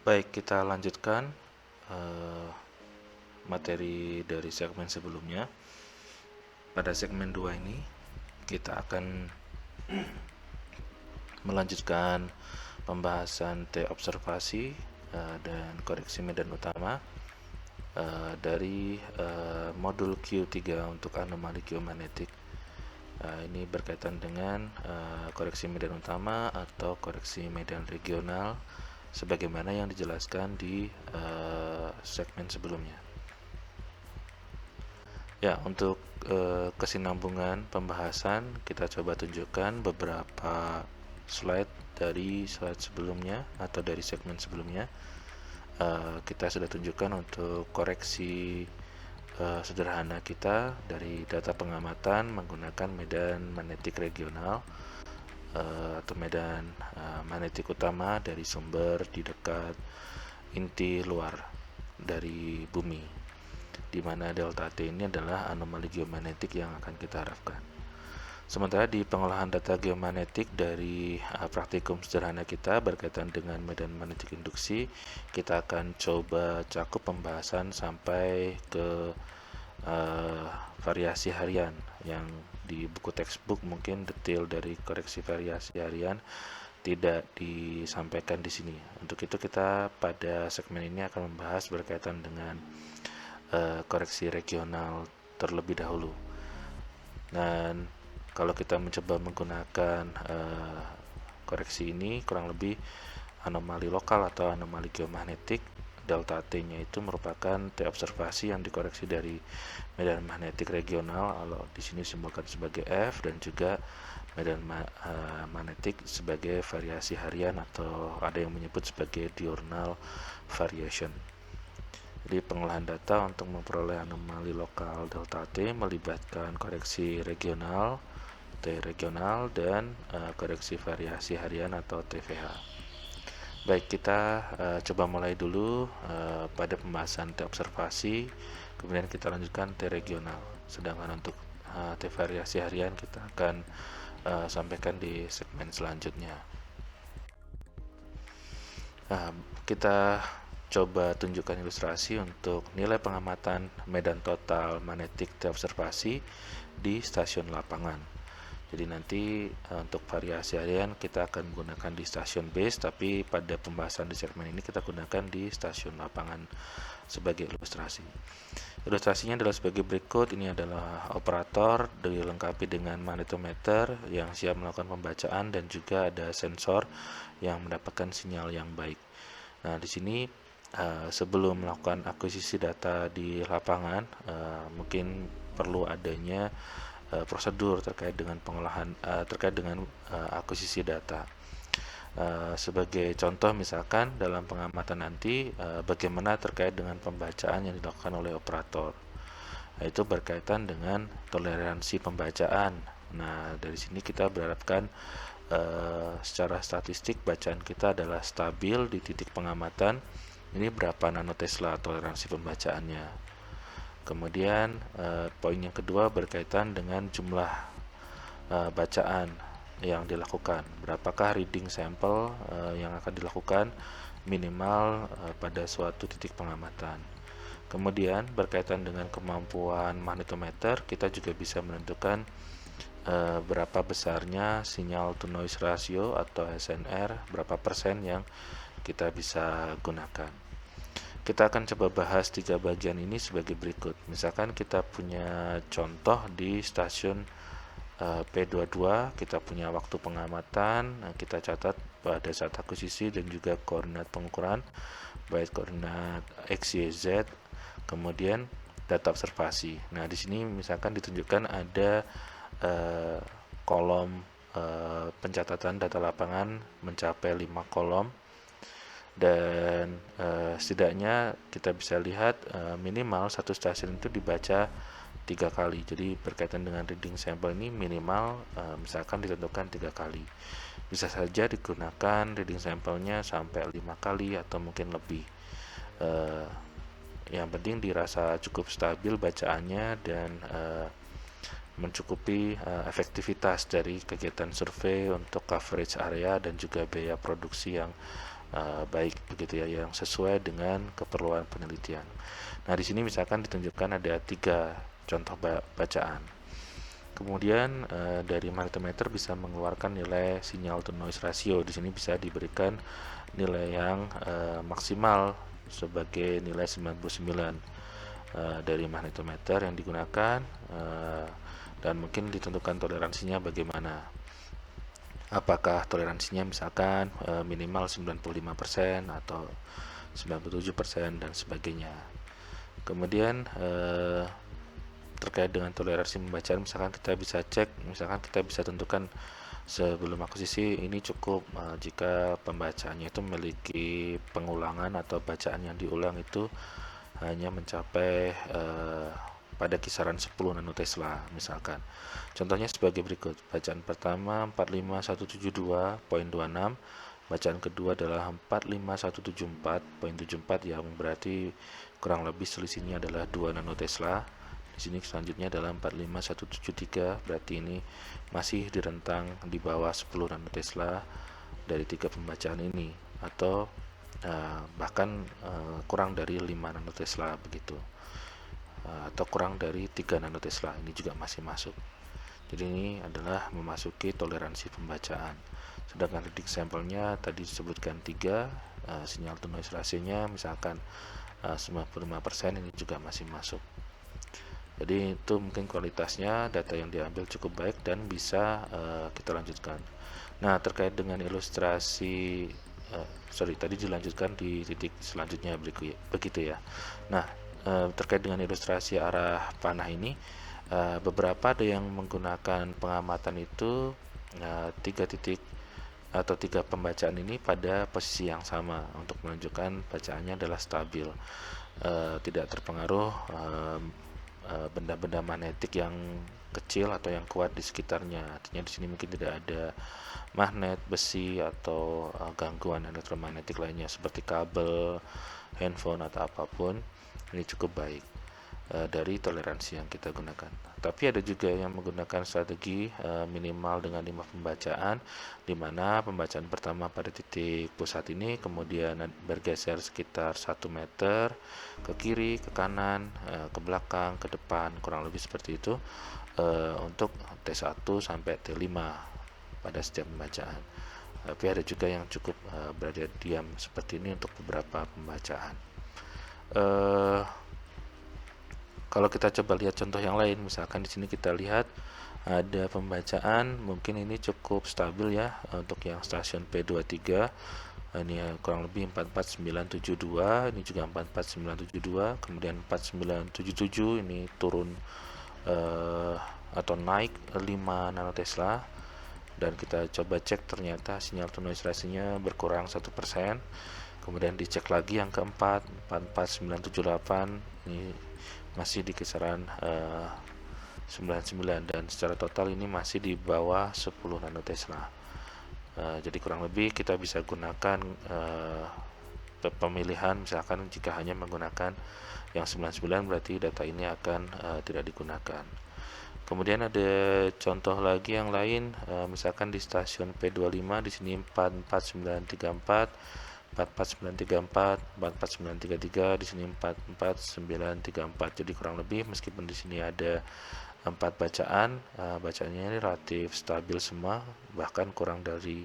Baik, kita lanjutkan materi dari segmen sebelumnya. Pada segmen 2 ini kita akan melanjutkan pembahasan T-observasi dan koreksi medan utama dari modul Q3 untuk anomali geomagnetik. Ini berkaitan dengan koreksi medan utama atau koreksi medan regional sebagaimana yang dijelaskan di segmen sebelumnya. Ya, untuk kesinambungan pembahasan kita coba tunjukkan beberapa slide dari slide sebelumnya atau dari segmen sebelumnya. Kita sudah tunjukkan untuk koreksi sederhana kita dari data pengamatan menggunakan medan magnetik regional atau medan magnetik utama dari sumber di dekat inti luar dari bumi, di mana delta T ini adalah anomali geomagnetik yang akan kita harapkan. Sementara di pengolahan data geomagnetik dari praktikum sederhana kita berkaitan dengan medan magnetik induksi, kita akan coba cakup pembahasan sampai ke variasi harian yang di buku textbook mungkin detail dari koreksi variasi harian tidak disampaikan di sini. Untuk itu kita pada segmen ini akan membahas berkaitan dengan koreksi regional terlebih dahulu. Dan kalau kita mencoba menggunakan koreksi ini, kurang lebih anomali lokal atau anomali geomagnetik, delta T-nya itu merupakan T observasi yang dikoreksi dari medan magnetik regional, kalau di sini disimbolkan sebagai F, dan juga medan magnetik sebagai variasi harian atau ada yang menyebut sebagai diurnal variation. Jadi pengolahan data untuk memperoleh anomali lokal delta T melibatkan koreksi regional, T regional, dan koreksi variasi harian atau TVH. Baik, kita coba mulai dulu pada pembahasan T observasi, kemudian kita lanjutkan T regional. Sedangkan untuk T variasi harian kita akan sampaikan di segmen selanjutnya. Kita coba tunjukkan ilustrasi untuk nilai pengamatan medan total magnetik T observasi di stasiun lapangan. Jadi nanti untuk variasi harian kita akan menggunakan di stasiun base, tapi pada pembahasan di segmen ini kita gunakan di stasiun lapangan sebagai ilustrasi. Ilustrasinya adalah sebagai berikut. Ini adalah operator dilengkapi dengan magnetometer yang siap melakukan pembacaan dan juga ada sensor yang mendapatkan sinyal yang baik. Nah, di sini sebelum melakukan akuisisi data di lapangan, mungkin perlu adanya prosedur terkait dengan pengolahan terkait dengan akuisisi data. Sebagai contoh misalkan dalam pengamatan nanti bagaimana terkait dengan pembacaan yang dilakukan oleh operator. Itu berkaitan dengan toleransi pembacaan. Nah, dari sini kita berharapkan secara statistik bacaan kita adalah stabil di titik pengamatan. Ini berapa nanotesla toleransi pembacaannya. Kemudian poin yang kedua berkaitan dengan jumlah bacaan yang dilakukan. Berapakah reading sampel yang akan dilakukan minimal pada suatu titik pengamatan. Kemudian berkaitan dengan kemampuan magnetometer, kita juga bisa menentukan berapa besarnya sinyal to noise ratio atau SNR, berapa persen yang kita bisa gunakan. Kita akan coba bahas 3 bagian ini sebagai berikut. Misalkan kita punya contoh di stasiun P22, kita punya waktu pengamatan, kita catat pada saat akuisisi dan juga koordinat pengukuran, baik koordinat X, Y, Z, kemudian data observasi. Nah, di sini misalkan ditunjukkan ada kolom pencatatan data lapangan mencapai 5 kolom. Dan setidaknya kita bisa lihat minimal satu stasiun itu dibaca 3 kali. Jadi berkaitan dengan reading sampel ini minimal misalkan ditentukan 3 kali. Bisa saja digunakan reading sampelnya sampai 5 kali atau mungkin lebih. Yang penting dirasa cukup stabil bacaannya dan mencukupi efektivitas dari kegiatan survei untuk coverage area dan juga biaya produksi yang baik begitu ya, yang sesuai dengan keperluan penelitian. Nah, di sini misalkan ditunjukkan ada 3 contoh bacaan. Kemudian dari magnetometer bisa mengeluarkan nilai sinyal to noise ratio. Di sini bisa diberikan nilai yang maksimal sebagai nilai 99 dari magnetometer yang digunakan, dan mungkin ditentukan toleransinya bagaimana. Apakah toleransinya misalkan minimal 95% atau 97% dan sebagainya. Kemudian terkait dengan toleransi pembacaan, misalkan kita bisa cek, misalkan kita bisa tentukan sebelum akuisisi ini cukup jika pembacaannya itu memiliki pengulangan atau bacaan yang diulang itu hanya mencapai pada kisaran 10 nanotesla misalkan. Contohnya sebagai berikut. Bacaan pertama 45172.26, bacaan kedua adalah 45174.74 yang berarti kurang lebih selisihnya adalah 2 nanotesla. Di sini selanjutnya adalah 45173, berarti ini masih di rentang di bawah 10 nanotesla dari 3 pembacaan ini, atau bahkan kurang dari 5 nanotesla begitu, atau kurang dari 3 nanotesla, ini juga masih masuk. Jadi ini adalah memasuki toleransi pembacaan. Sedangkan reading sampelnya tadi disebutkan 3, sinyal to noise ratio-nya misalkan 95%, ini juga masih masuk. Jadi itu mungkin kualitasnya data yang diambil cukup baik dan bisa kita lanjutkan. Nah, terkait dengan ilustrasi tadi dilanjutkan di titik selanjutnya begitu ya. Nah, terkait dengan ilustrasi arah panah ini, beberapa ada yang menggunakan pengamatan itu 3 titik atau 3 pembacaan ini pada posisi yang sama untuk menunjukkan bacaannya adalah stabil, tidak terpengaruh benda-benda magnetik yang kecil atau yang kuat di sekitarnya. Artinya di sini mungkin tidak ada magnet, besi atau gangguan elektromagnetik lainnya seperti kabel, handphone atau apapun. Ini cukup baik dari toleransi yang kita gunakan. Tapi ada juga yang menggunakan strategi minimal dengan 5 pembacaan, di mana pembacaan pertama pada titik pusat ini kemudian bergeser sekitar 1 meter ke kiri, ke kanan, ke belakang, ke depan, kurang lebih seperti itu untuk T1 sampai T5 pada setiap pembacaan. Tapi ada juga yang cukup berada diam seperti ini untuk beberapa pembacaan. Kalau kita coba lihat contoh yang lain, misalkan di sini kita lihat ada pembacaan, mungkin ini cukup stabil ya untuk yang stasiun P23. Ini kurang lebih 44972, ini juga 44972, kemudian 4977 ini turun atau naik 5 nanotesla, dan kita coba cek ternyata sinyal to noise ratio-nya berkurang 1%. Kemudian dicek lagi yang keempat 44978, ini masih di kisaran 99, dan secara total ini masih di bawah 10 nanotesla. Jadi kurang lebih kita bisa gunakan pemilihan, misalkan jika hanya menggunakan yang 99 berarti data ini akan tidak digunakan. Kemudian ada contoh lagi yang lain, misalkan di stasiun P25 di sini 44934, 44934, 44933, di sini 44934. Jadi kurang lebih meskipun di sini ada 4 bacaan, bacaannya ini relatif stabil semua, bahkan kurang dari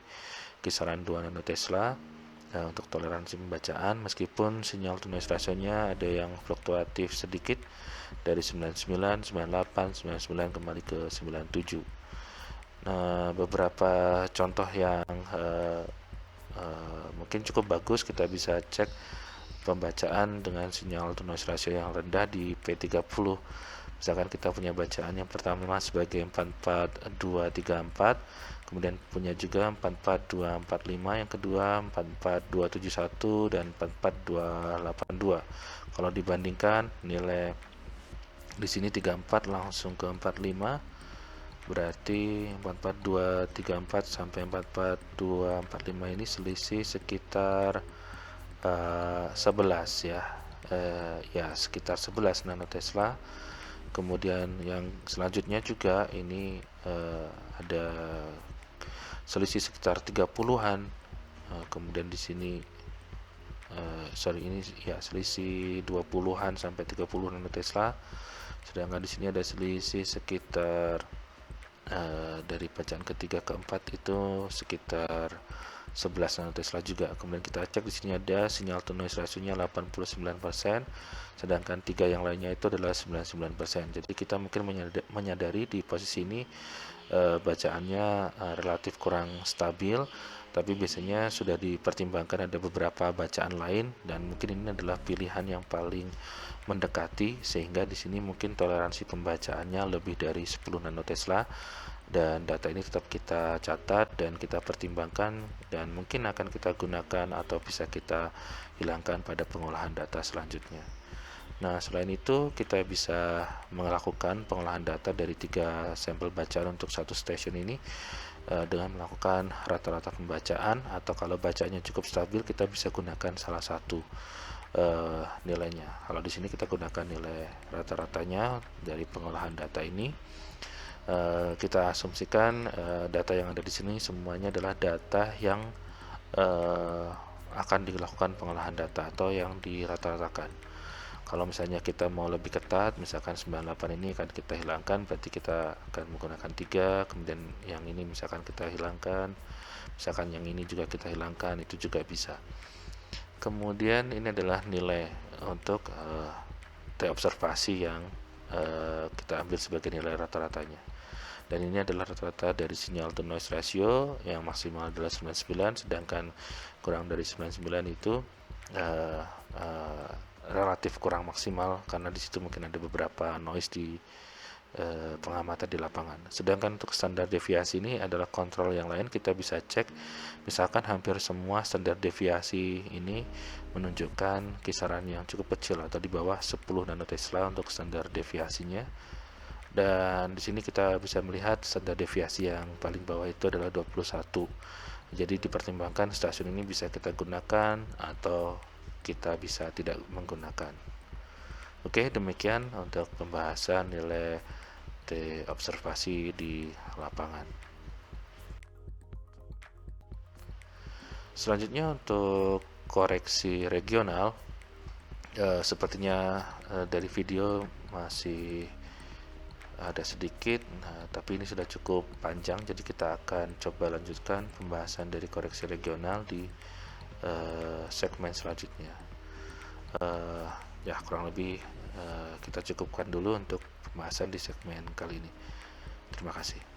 kisaran 2 nanotesla untuk toleransi pembacaan, meskipun sinyal to noise ratio-nya ada yang fluktuatif sedikit dari 99, 98, 99 kembali ke 97. Nah, beberapa contoh yang mungkin cukup bagus, kita bisa cek pembacaan dengan sinyal to noise ratio yang rendah di P30. Misalkan kita punya bacaan yang pertama sebagai 44234, kemudian punya juga 44245, yang kedua 44271 dan 44282. Kalau dibandingkan nilai di sini 34 langsung ke 45, berarti 44234 sampai 44245 ini selisih sekitar 11 ya, sekitar 11 nanotesla. Kemudian yang selanjutnya juga ini ada selisih sekitar 30-an kemudian di sini ini ya selisih 20-an sampai 30 nanotesla, sedangkan di sini ada selisih sekitar dari bacaan ketiga ke empat itu sekitar 11 nanotesla juga. Kemudian kita cek di sini ada sinyal to noise ratio-nya 89%, sedangkan tiga yang lainnya itu adalah 99%. Jadi kita mungkin menyadari di posisi ini bacaannya relatif kurang stabil, tapi biasanya sudah dipertimbangkan ada beberapa bacaan lain dan mungkin ini adalah pilihan yang paling mendekati, sehingga di sini mungkin toleransi pembacaannya lebih dari 10 nanotesla, dan data ini tetap kita catat dan kita pertimbangkan dan mungkin akan kita gunakan atau bisa kita hilangkan pada pengolahan data selanjutnya. Nah, selain itu kita bisa melakukan pengolahan data dari 3 sampel bacaan untuk satu stasiun ini dengan melakukan rata-rata pembacaan, atau kalau bacaannya cukup stabil kita bisa gunakan salah satu nilainya. Kalau di sini kita gunakan nilai rata-ratanya dari pengolahan data ini. Kita asumsikan data yang ada di sini semuanya adalah data yang akan dilakukan pengolahan data atau yang dirata-ratakan. Kalau misalnya kita mau lebih ketat, misalkan 98 ini akan kita hilangkan, berarti kita akan menggunakan 3, kemudian yang ini misalkan kita hilangkan, misalkan yang ini juga kita hilangkan, itu juga bisa. Kemudian ini adalah nilai untuk T observasi yang kita ambil sebagai nilai rata-ratanya. Dan ini adalah rata-rata dari sinyal to noise ratio yang maksimal adalah 99, sedangkan kurang dari 99 itu relatif kurang maksimal karena di situ mungkin ada beberapa noise di pengamatan di lapangan. Sedangkan untuk standar deviasi ini adalah kontrol yang lain, kita bisa cek misalkan hampir semua standar deviasi ini menunjukkan kisaran yang cukup kecil atau di bawah 10 nanotesla untuk standar deviasinya. Dan di sini kita bisa melihat standar deviasi yang paling bawah itu adalah 21. Jadi dipertimbangkan stasiun ini bisa kita gunakan atau kita bisa tidak menggunakan. Oke, demikian untuk pembahasan nilai T observasi di lapangan. Selanjutnya untuk koreksi regional, sepertinya dari video masih ada sedikit, tapi ini sudah cukup panjang, jadi kita akan coba lanjutkan pembahasan dari koreksi regional di segmen selanjutnya. Ya kurang lebih kita cukupkan dulu untuk pembahasan di segmen kali ini. Terima kasih.